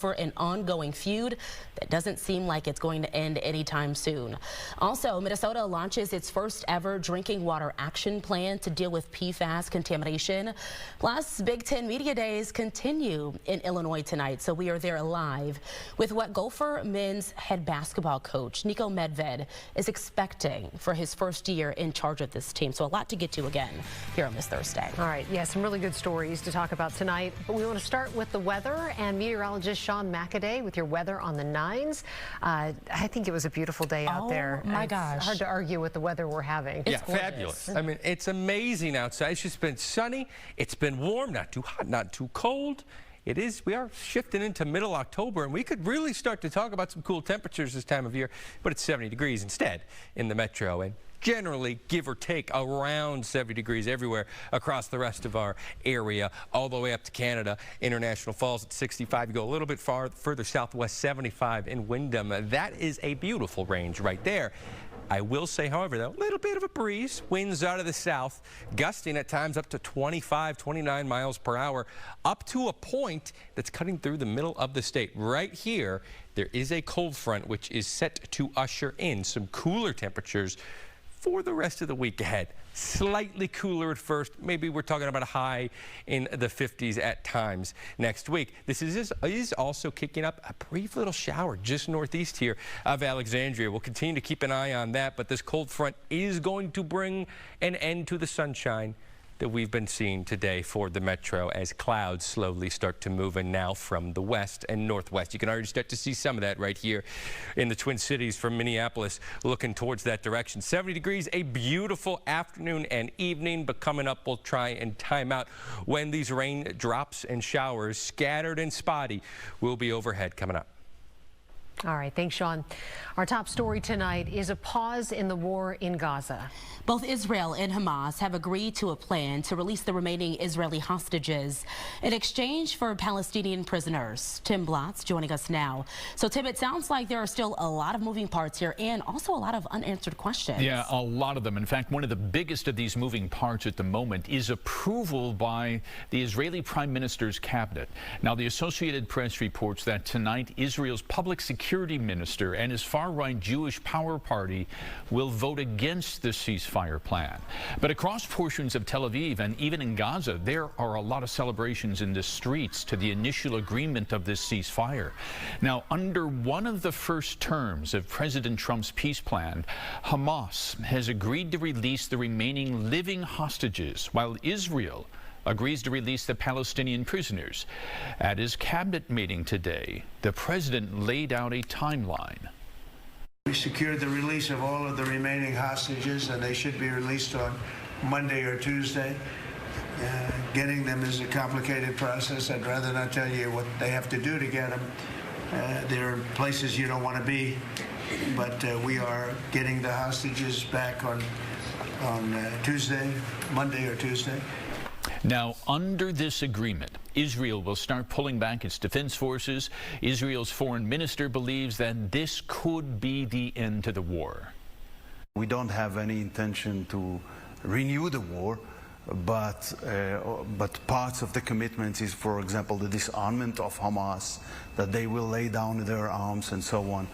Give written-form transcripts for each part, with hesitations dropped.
for an ongoing feud that doesn't seem like it's going to end anytime soon. Also, Minnesota launches its first ever drinking water action plan to deal with PFAS contamination. Plus, Big Ten Media Days continue in Illinois tonight, so we are there live with what Gopher men's head basketball coach Nico Medved is expecting for his first year in charge of this team. So a lot to get to again here on this Thursday. All right, yeah, some really good stories to talk about tonight, but we want to start with the weather and meteorologist Sean McAday with your weather on the 9s. I think it was a beautiful day out there. Oh my gosh. It's hard to argue with the weather we're having. Yeah, fabulous. I mean, it's amazing outside. It's just been sunny. It's been warm, not too hot, not too cold. We are shifting into middle October, and we could really start to talk about some cool temperatures this time of year, but it's 70 degrees instead in the metro, and generally, give or take, around 70 degrees everywhere across the rest of our area, all the way up to Canada. International Falls at 65. You go a little bit further southwest, 75 in Windham. That is a beautiful range right there. I will say, however, though, a little bit of a breeze. Winds out of the south, gusting at times up to 25, 29 miles per hour, up to a point that's cutting through the middle of the state. Right here, there is a cold front which is set to usher in some cooler temperatures for the rest of the week ahead. Slightly cooler at first. Maybe we're talking about a high in the 50s at times next week. This is also kicking up a brief little shower just northeast here of Alexandria. We'll continue to keep an eye on that, but this cold front is going to bring an end to the sunshine that we've been seeing today for the metro as clouds slowly start to move in now from the west and northwest. You can already start to see some of that right here in the Twin Cities from Minneapolis, looking towards that direction. 70 degrees, a beautiful afternoon and evening, but coming up we'll try and time out when these rain drops and showers, scattered and spotty, will be overhead coming up. All right, thanks, Sean. Our top story tonight is a pause in the war in Gaza. Both Israel and Hamas have agreed to a plan to release the remaining Israeli hostages in exchange for Palestinian prisoners. Tim Blotz joining us now. So, Tim, it sounds like there are still a lot of moving parts here and also a lot of unanswered questions. Yeah, a lot of them. In fact, one of the biggest of these moving parts at the moment is approval by the Israeli Prime Minister's cabinet. Now, the Associated Press reports that tonight Israel's public security minister and his far-right Jewish Power Party will vote against the ceasefire plan. But across portions of Tel Aviv and even in Gaza, there are a lot of celebrations in the streets to the initial agreement of this ceasefire. Now, under one of the first terms of President Trump's peace plan, Hamas has agreed to release the remaining living hostages, while Israel agrees to release the Palestinian prisoners. At his cabinet meeting today, the president laid out a timeline. We secured the release of all of the remaining hostages, and they should be released on Monday or Tuesday. Getting them is a complicated process. I'd rather not tell you what they have to do to get them. There are places you don't want to be, but we are getting the hostages back on Tuesday, Monday or Tuesday. Now, under this agreement, Israel will start pulling back its defense forces. Israel's foreign minister believes that this could be the end to the war. We don't have any intention to renew the war, but parts of the commitment is, for example, the disarmament of Hamas, that they will lay down their arms and so on.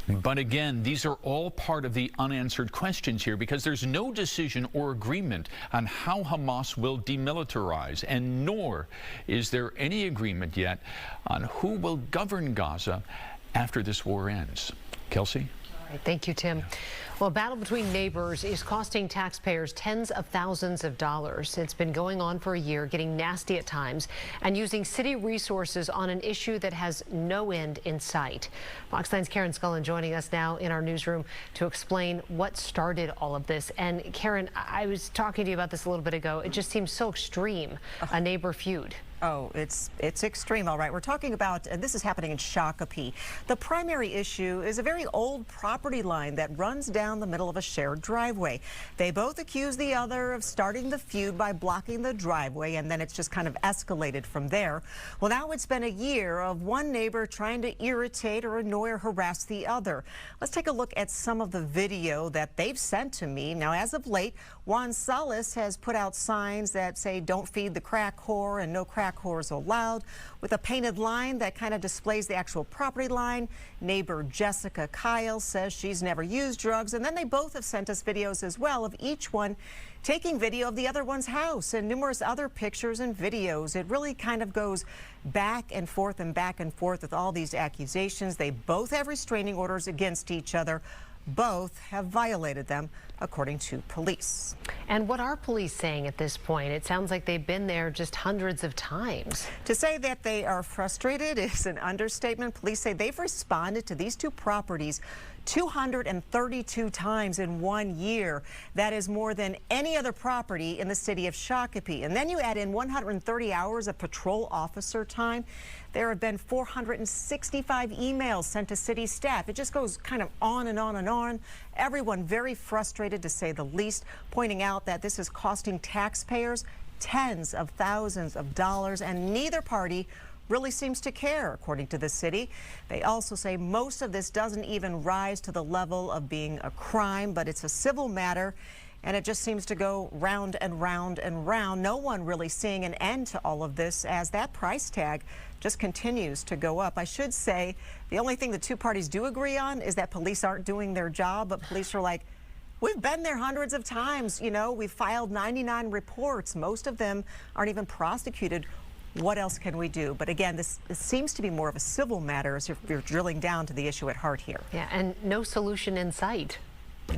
But again, these are all part of the unanswered questions here, because there's no decision or agreement on how Hamas will demilitarize, and nor is there any agreement yet on who will govern Gaza after this war ends. Kelsey? All right, thank you, Tim. Well, a battle between neighbors is costing taxpayers tens of thousands of dollars. It's been going on for a year, getting nasty at times, and using city resources on an issue that has no end in sight. Fox 9's Corin Scullin joining us now in our newsroom to explain what started all of this. And Corin, I was talking to you about this a little bit ago. It just seems so extreme, a neighbor feud. Oh, it's extreme, all right. We're talking about, this is happening in Shakopee. The primary issue is a very old property line that runs down the middle of a shared driveway. They both accuse the other of starting the feud by blocking the driveway, and then it's just kind of escalated from there. Well, now it's been a year of one neighbor trying to irritate or annoy or harass the other. Let's take a look at some of the video that they've sent to me. Now, as of late, Juan Salas has put out signs that say, "Don't feed the crack whore," and "No crack backhoes allowed, with a painted line that kind of displays the actual property line. Neighbor Jessica Kyle says she's never used drugs, and then they both have sent us videos as well of each one taking video of the other one's house and numerous other pictures and videos. It really kind of goes back and forth with all these accusations. They both have restraining orders against each other. Both have violated them, according to police. And what are police saying at this point? It sounds like they've been there just hundreds of times. To say that they are frustrated is an understatement. Police say they've responded to these two properties 232 times in 1 year. That is more than any other property in the city of Shakopee. And then you add in 130 hours of patrol officer time. There have been 465 emails sent to city staff. It just goes kind of on and on and on. Everyone very frustrated, to say the least, pointing out that this is costing taxpayers tens of thousands of dollars, and neither party really seems to care, according to the city. They also say most of this doesn't even rise to the level of being a crime, but it's a civil matter, and it just seems to go round and round and round. No one really seeing an end to all of this, as that price tag just continues to go up. I should say the only thing the two parties do agree on is that police aren't doing their job, but police are like, we've been there hundreds of times. You know, we've filed 99 reports. Most of them aren't even prosecuted. What else can we do? But again, this seems to be more of a civil matter as if you're drilling down to the issue at heart here. Yeah, and no solution in sight.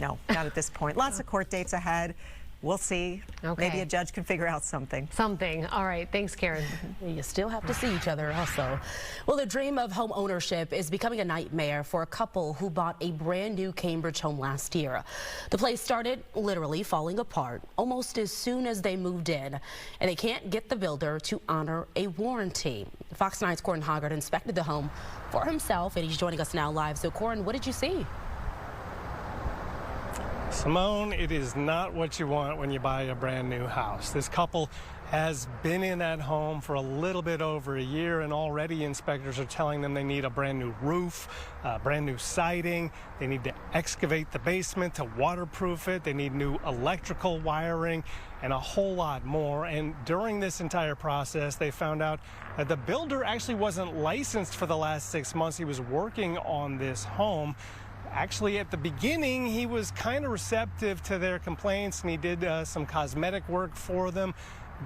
No, not at this point. Lots of court dates ahead. We'll see. Okay. Maybe a judge can figure out something. Something. All right. Thanks, Karen. You still have to see each other also. Well, the dream of home ownership is becoming a nightmare for a couple who bought a brand new Cambridge home last year. The place started literally falling apart almost as soon as they moved in, and they can't get the builder to honor a warranty. Fox 9's Corin Hoggard inspected the home for himself, and he's joining us now live. So, Corin, what did you see? Simone, it is not what you want when you buy a brand new house. This couple has been in that home for a little bit over a year, and already inspectors are telling them they need a brand new roof, brand new siding. They need to excavate the basement to waterproof it. They need new electrical wiring and a whole lot more. And during this entire process, they found out that the builder actually wasn't licensed for the last 6 months. He was working on this home. Actually, at the beginning, he was kind of receptive to their complaints, and he did some cosmetic work for them.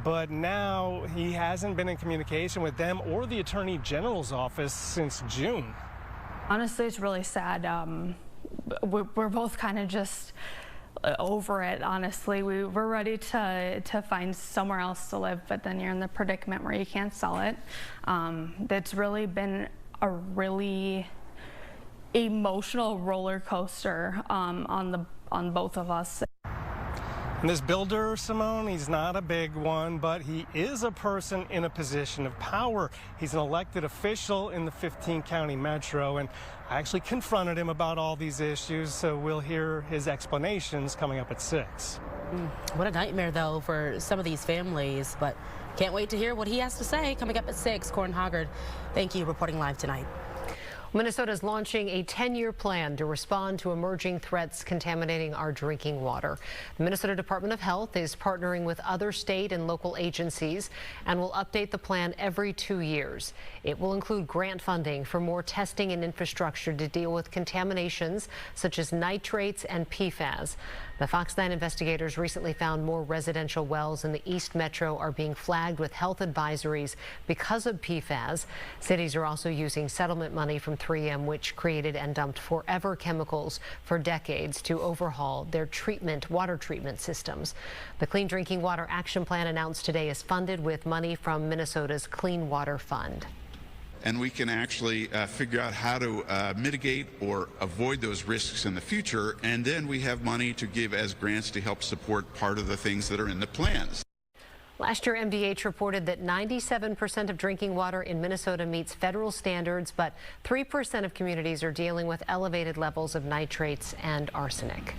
But now he hasn't been in communication with them or the Attorney General's office since June. Honestly, it's really sad. We're both kind of just over it, honestly. We're ready to find somewhere else to live, but then you're in the predicament where you can't sell it. That's really been a really emotional roller coaster on both of us. And this builder, Simone, he's not a big one, but he is a person in a position of power. He's an elected official in the 15-county metro, and I actually confronted him about all these issues, so we'll hear his explanations coming up at 6. What a nightmare, though, for some of these families, but can't wait to hear what he has to say coming up at 6. Corin Hoggard, thank you, reporting live tonight. Minnesota is launching a 10-year plan to respond to emerging threats contaminating our drinking water. The Minnesota Department of Health is partnering with other state and local agencies and will update the plan every 2 years. It will include grant funding for more testing and infrastructure to deal with contaminations such as nitrates and PFAS. The Fox 9 investigators recently found more residential wells in the East Metro are being flagged with health advisories because of PFAS. Cities are also using settlement money from 3M, which created and dumped forever chemicals for decades, to overhaul their water treatment systems. The Clean Drinking Water Action Plan announced today is funded with money from Minnesota's Clean Water Fund. And we can actually figure out how to mitigate or avoid those risks in the future. And then we have money to give as grants to help support part of the things that are in the plans. Last year, MDH reported that 97% of drinking water in Minnesota meets federal standards, but 3% of communities are dealing with elevated levels of nitrates and arsenic.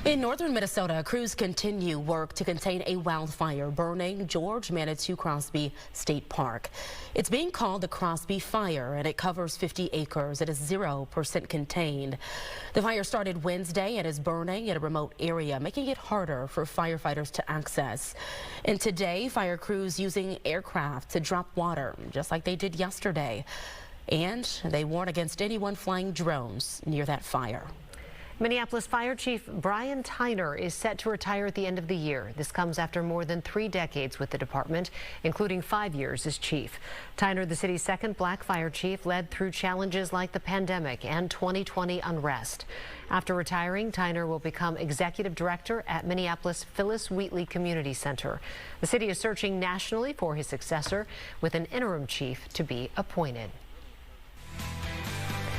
In northern Minnesota, crews continue work to contain a wildfire burning George Manitou Crosby State Park. It's being called the Crosby Fire, and it covers 50 acres. It is 0% contained. The fire started Wednesday and is burning in a remote area, making it harder for firefighters to access. And today, fire crews using aircraft to drop water, just like they did yesterday. And they warn against anyone flying drones near that fire. Minneapolis Fire Chief Brian Tyner is set to retire at the end of the year. This comes after more than 3 decades with the department, including 5 years as chief. Tyner, the city's second black fire chief, led through challenges like the pandemic and 2020 unrest. After retiring, Tyner will become executive director at Minneapolis Phyllis Wheatley Community Center. The city is searching nationally for his successor, with an interim chief to be appointed.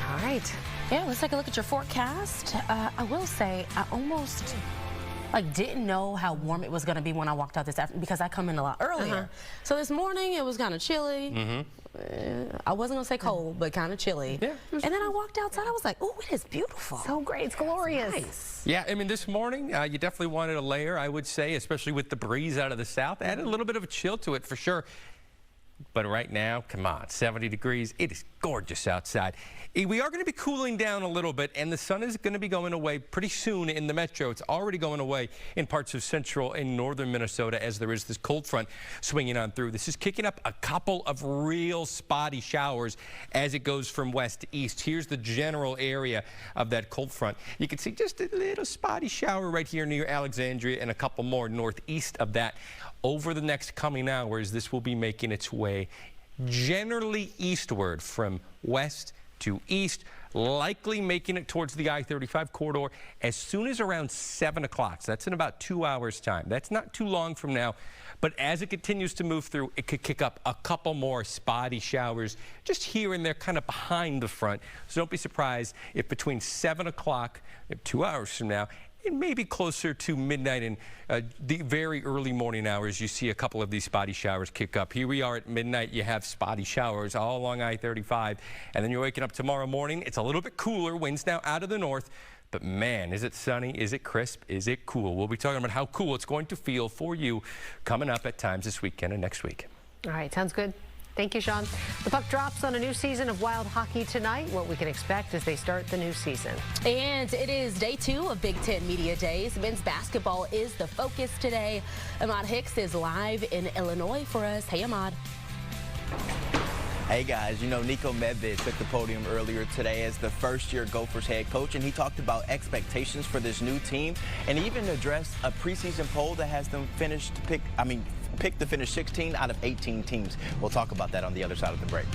All right. Yeah, let's take a look at your forecast. I will say I almost didn't know how warm it was going to be when I walked out this afternoon because I come in a lot earlier. So this morning it was kind of chilly. I wasn't going to say cold, but kind of chilly. Yeah, and then I walked outside. I was like, oh, it is beautiful. So great. It's glorious. Nice. Yeah, I mean, this morning you definitely wanted a layer, I would say, especially with the breeze out of the south. Added a little bit of a chill to it for sure. But right now, come on, 70 degrees. It is gorgeous outside. We are going to be cooling down a little bit, and the sun is going to be going away pretty soon in the metro. It's already going away in parts of central and northern Minnesota as there is this cold front swinging on through. This is kicking up a couple of real spotty showers as it goes from west to east. Here's the general area of that cold front. You can see just a little spotty shower right here near Alexandria and a couple more northeast of that. Over the next coming hours, this will be making its way generally eastward from west to east, likely making it towards the I-35 corridor as soon as around 7 o'clock. So that's in about 2 hours' time. That's not too long from now. But as it continues to move through, it could kick up a couple more spotty showers just here and there, kind of behind the front. So don't be surprised if between 7 o'clock, 2 hours from now, and maybe closer to midnight and the very early morning hours, you see a couple of these spotty showers kick up. Here we are at midnight. You have spotty showers all along I-35. And then you're waking up tomorrow morning. It's a little bit cooler. Winds now out of the north. But man, is it sunny? Is it crisp? Is it cool? We'll be talking about how cool it's going to feel for you coming up at times this weekend and next week. All right, sounds good. Thank you, Sean. The puck drops on a new season of Wild Hockey tonight. What we can expect as they start the new season. And it is day 2 of Big Ten Media Days. Men's basketball is the focus today. Ahmad Hicks is live in Illinois for us. Hey, Ahmad. Hey guys, you know Nico Medved took the podium earlier today as the first-year Gophers head coach, and he talked about expectations for this new team and even addressed a preseason poll that has them picked to finish 16 out of 18 teams. We'll talk about that on the other side of the break.